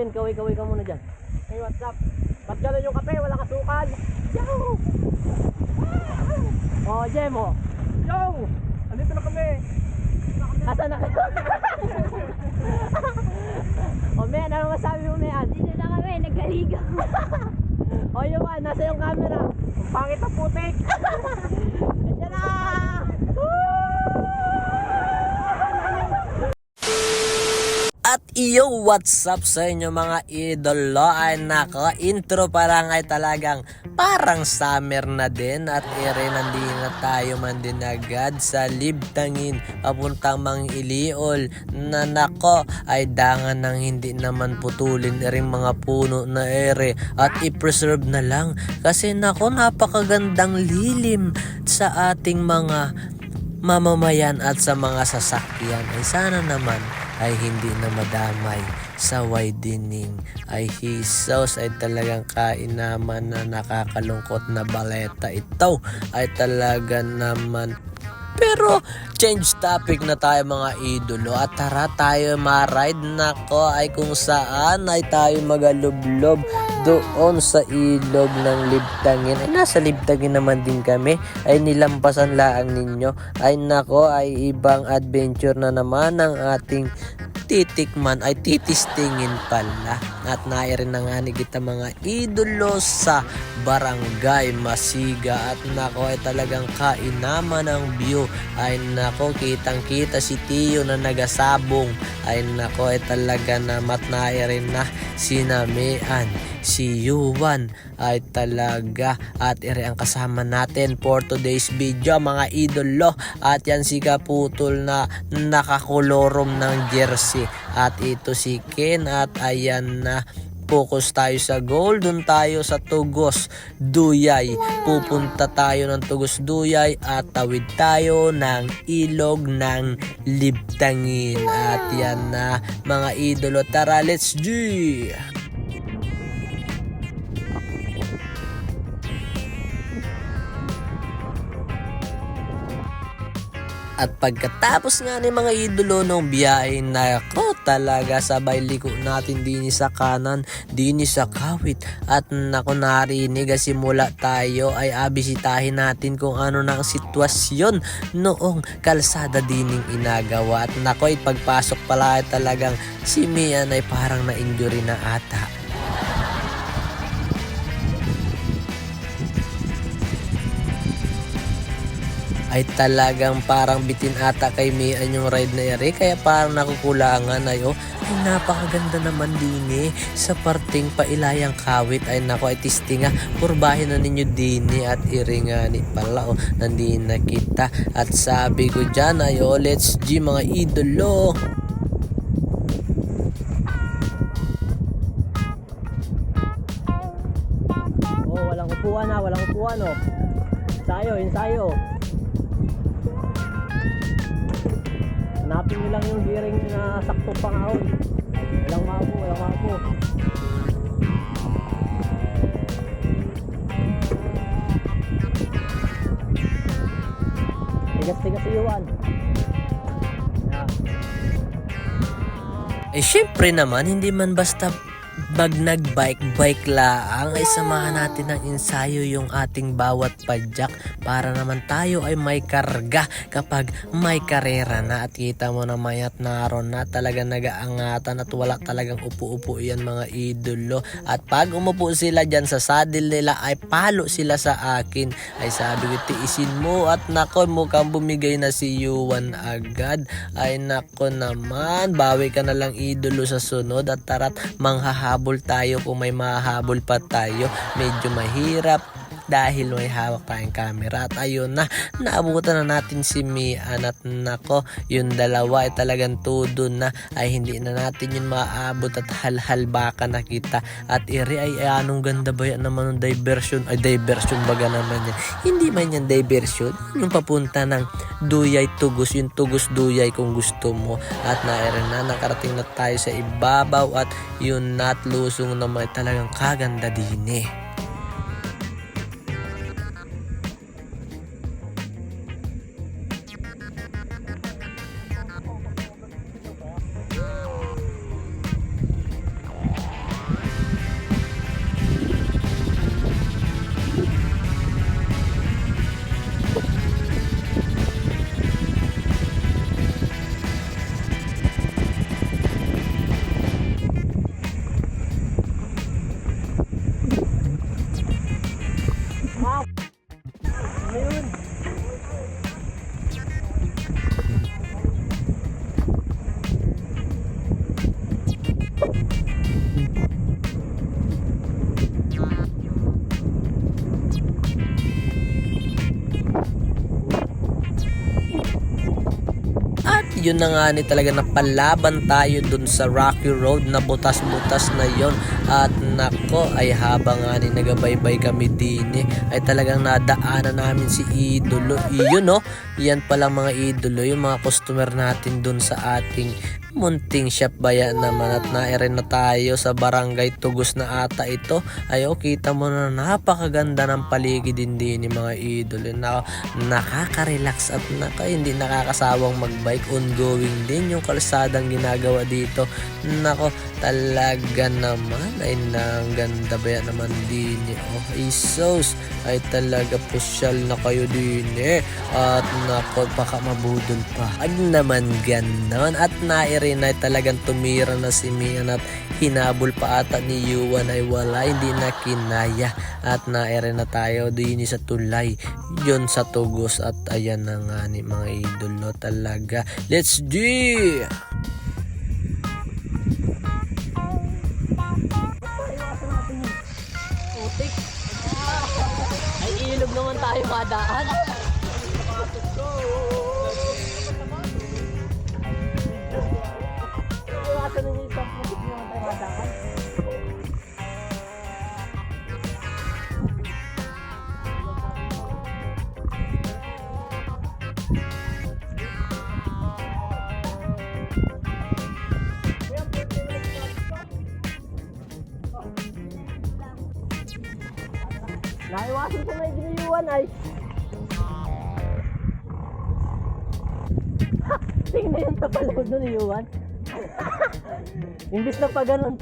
Ken, kaway-kaway ka muna dyan. Hey, what's up? Ba't gano'n yung kape? Wala kasukal. Yo! Oh, Jem, oh. Yo! Andito na kami. Asan na kayo? Oh, men, ano masabi mo, men? Dito na kami, nagkaligaw. Oh, yung nasa yung camera. Ang pangit ang putik. Ayan na! At iyo, what's up sa inyo mga idolo? Ay nako, intro pa lang ay talagang parang summer na din. At nandito na tayo man din agad sa Libtangin papuntang Mangiliol. Na nako, ay dangan ng hindi naman putulin ring mga puno na ere. At i-preserve na lang. Kasi nako, napakagandang lilim sa ating mga mamamayan at sa mga sasakyan. Ay sana naman ay hindi na madamay sa widening. Ay hisos, ay talagang kainaman na nakakalungkot na baleta ito. Ay talaga naman. Pero change topic na tayo mga idolo. At tara tayo ma-ride. Nako, ay kung saan ay tayo magalublob doon sa ilog ng Libtangin. Ay nasa Libtangin naman din kami. Ay nilampasan laang ninyo. Ay nako, ay ibang adventure na naman ang ating titikman, ay titistingin pala. At nairin na nga ni kita mga idolo sa Barangay Masiga. At nako, ay talagang kainaman ang view. Ay nako, kitang kita si Tio na nagasabong. Ay nako, ay talaga namat nairin na sinamian si Yuan. Ay talaga, at ere ang kasama natin for today's video mga idolo. At yan si Kaputol na nakakulorom ng jersey. At ito si Ken. At ayan na, focus tayo sa goal. Doon tayo sa Tugos Duyay. Pupunta tayo ng Tugos Duyay at tawid tayo ng ilog ng Libtangin. At yan na mga idolo, tara let's do! At pagkatapos nga ni mga idolo ng biyahe, nako talaga sabay liko natin din sa kanan, din sa kawit. At nako, narinig simula tayo ay abisitahin natin kung ano na ang sitwasyon noong kalsada dining inagawa. At nako, pagpasok pala ay talagang si Mian ay parang na-injury na ata. Ay talagang parang bitin ata kay Mian yung ride na ere, kaya parang nakukulangan. Ay napakaganda naman din sa parting pailayang kawit. Ay nako, ay tistinga, purbahin na ninyo din at iringani pala nandin na kita. At sabi ko dyan ay let's G mga idolo. Walang upuan walang upuan ensayo. Hanapin nyo lang yung hearing na sakto pang ahon. Walang maapo. Tigas si Yuan. Syempre naman, hindi man basta nagbike laang, ay samahan natin ng ensayo yung ating bawat padyak para naman tayo ay may karga kapag may karera na. At kita mo na mayat naroon na talaga nagaangatan at wala talagang upo-upo yan mga idolo. At pag umupo sila dyan sa saddle nila ay palo sila sa akin. Ay sabi ko, tiisin mo. At nako, mukhang bumigay na si Yuan agad. Ay nako naman, bawi ka na lang idolo sa sunod. At tarat, manghahabol tayo kung may mahahabol pa tayo. Medyo mahirap dahil may hawak tayong camera. At ayun na, naabutan na natin si Mian. At nako, yung dalawa ay talagang todo na, ay hindi na natin yun maaabot at halhal baka na kita. At iri ay anong ganda ba yan naman ng diversion. Ay diversion baga naman yan, hindi man yan diversion, yung papunta ng Duyay Tugos, yung Tugos Duyay kung gusto mo. At nairin na, nakarating na tayo sa ibabaw. At yun na, at lusong naman talagang kaganda din ayun na nga ni talaga napalaban tayo dun sa Rocky Road na butas-butas na yon. At nako ay habang nga ni nagabaybay kami din ay talagang nadaanan namin si Idolo. Iyon no, yan palang mga idolo, yung mga customer natin dun sa ating munting shop baya naman. At nairin na tayo sa barangay Tugos na ata ito. Ayo, kita mo na napakaganda ng paligid din ni mga idol. Nakaka-relax at hindi nakakasawang magbike. Ongoing din yung kalsadang ginagawa dito. Nako, talaga naman ay ganda baya naman din. Oh, isos ay talaga pusyal na kayo din at nako, baka mabudol pa. Ag naman ganon. At nairin ay talagang tumira na si Mian at hinabol pa ata ni Yuan ay wala, hindi na kinaya. At nairin na tayo din sa tulay yun sa Tugos. At ayan na nga ni mga idolo talaga. Let's do! Ay, ilog naman tayo madaan. Iwasan na yung isang putik naman tayo madaan. Naiwasan ko na iginiyuan ay. Tingnan yung tapalaw doon, Yuan. Imbis na pa ganun.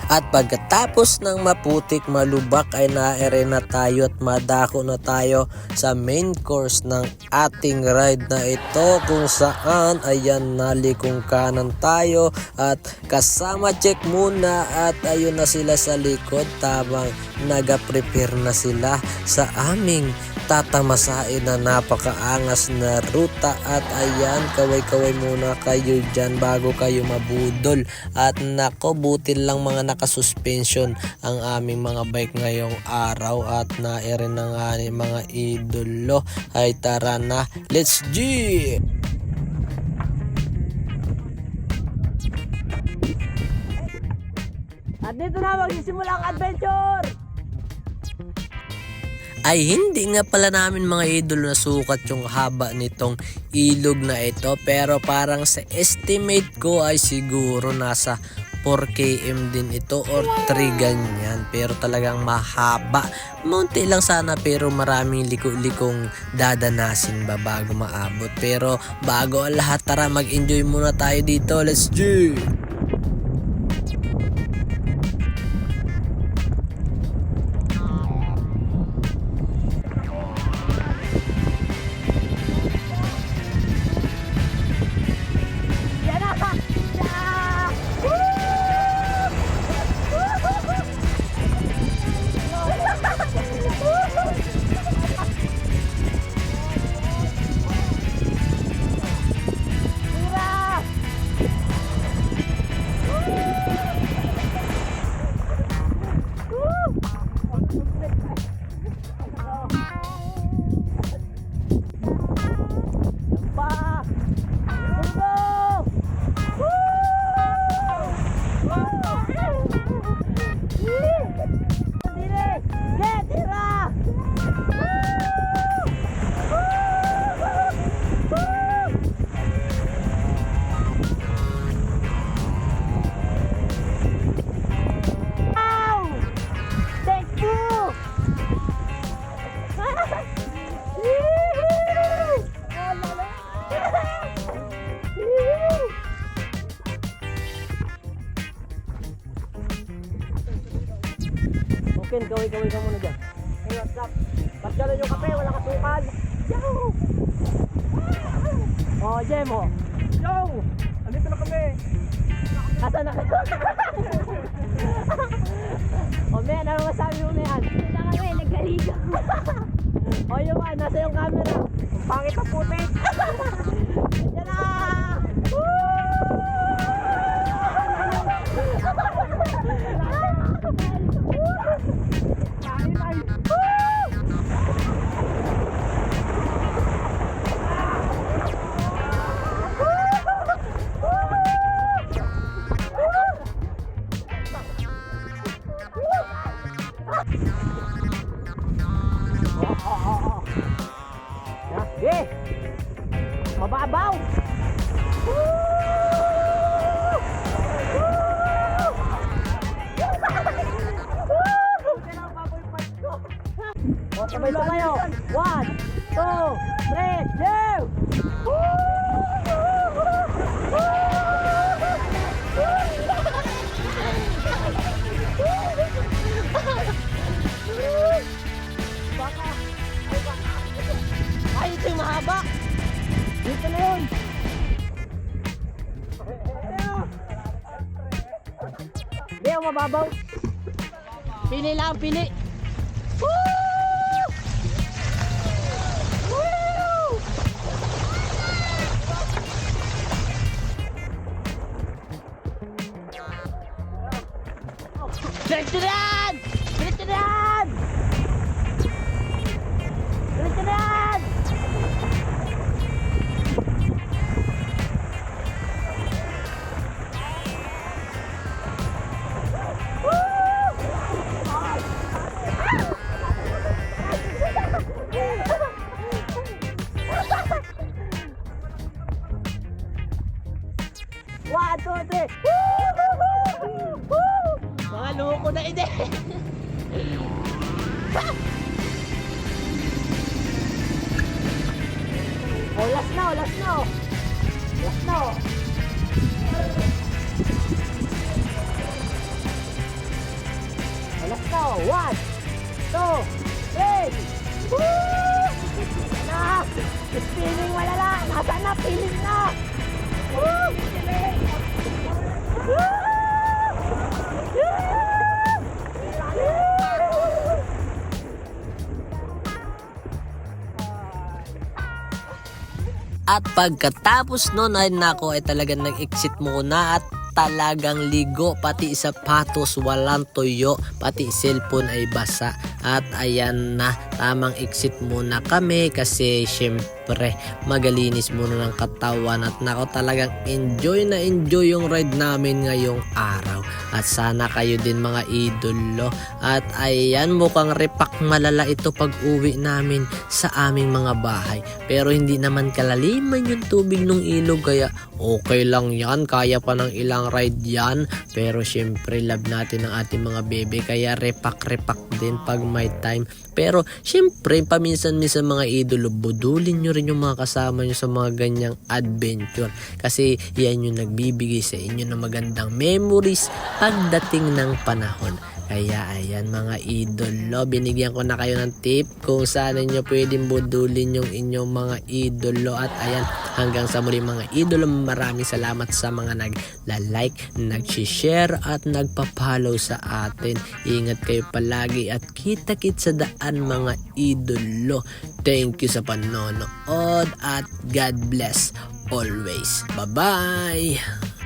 At pagkatapos ng maputik malubak ay naere na tayo at madako na tayo sa main course ng ating ride na ito, kung saan ayan nalikong kanan tayo at kasama check muna. At ayun na sila sa likod tamang naga-prepare na sila sa aming tatamasain na napakaangas na ruta. At ayan, kaway-kaway muna kayo dyan bago kayo mabudol. At nako, buti lang mga nakasuspension ang aming mga bike ngayong araw. At naere na nga ni mga idolo. Ay tara na, let's G! At dito na magsisimula ang adventure! Ay hindi nga pala namin mga idolo nasukat yung haba nitong ilog na ito, pero parang sa estimate ko ay siguro nasa 4 km din ito or 3 ganyan. Pero talagang mahaba, munti lang sana, pero maraming liko-likong dadanasin ba bago maabot. Pero bago ang lahat, tara mag-enjoy muna tayo dito. Let's do! Ken, kaway-kaway ka muna dyan. Hey, what's up? Pasyalan yung kape, wala kasukal. Yo! Oh, Jem, oh. Yo! Andito na kami. Asa na kayo? O, men, ano masabi mo, men? Wala kami, nagkaligaw. O, yung nasa yung camera. Ang pangit ang putik. Diyan na! Sige! Mababaw! O, sabay pa kayo! 1, 2, 3, go! Ay, ito yung mahaba! Dito na yun! Hindi, ang mababaw! Pili lang, pili! Woo! Woo! Diretso-diyan! Diretso-diyan! Diretso-diyan! One, two, three. Woo! Mga loko na ide. Oh, last na, last na. Last na. Last na. 1, 2, 3. Woo! Na! Spinning wala na. Nasaan na? Piling na. Woo! At pagkatapos nun ay nako ay talagang nag-exit muna at talagang ligo, pati sapatos walang tuyo, pati cellphone ay basa. At ayan na, tamang exit muna kami kasi syempre magalinis muna ng katawan. At nako talagang enjoy na enjoy yung ride namin ngayong araw. At sana kayo din mga idolo. At ayan, mukhang repak malala ito pag uwi namin sa aming mga bahay. Pero hindi naman kalaliman yung tubig ng ilog kaya okay lang yan, kaya pa ng ilang ride yan. Pero syempre love natin ang ating mga bebe kaya repak-repak din pag may time. Pero syempre paminsan-minsan mga idolo, budulin nyo rin yung mga kasama nyo sa mga ganyang adventure kasi yan yung nagbibigay sa inyo ng magandang memories pagdating ng panahon. Kaya ayan mga idolo, binigyan ko na kayo ng tip kung saan inyo pwedeng budulin yung inyong mga idolo. At ayan, hanggang sa muli mga idolo, maraming salamat sa mga nag-like, nag-share at nagpa-follow sa atin. Ingat kayo palagi at kita-kit sa daan mga idolo. Thank you sa panonood at God bless always. Bye-bye!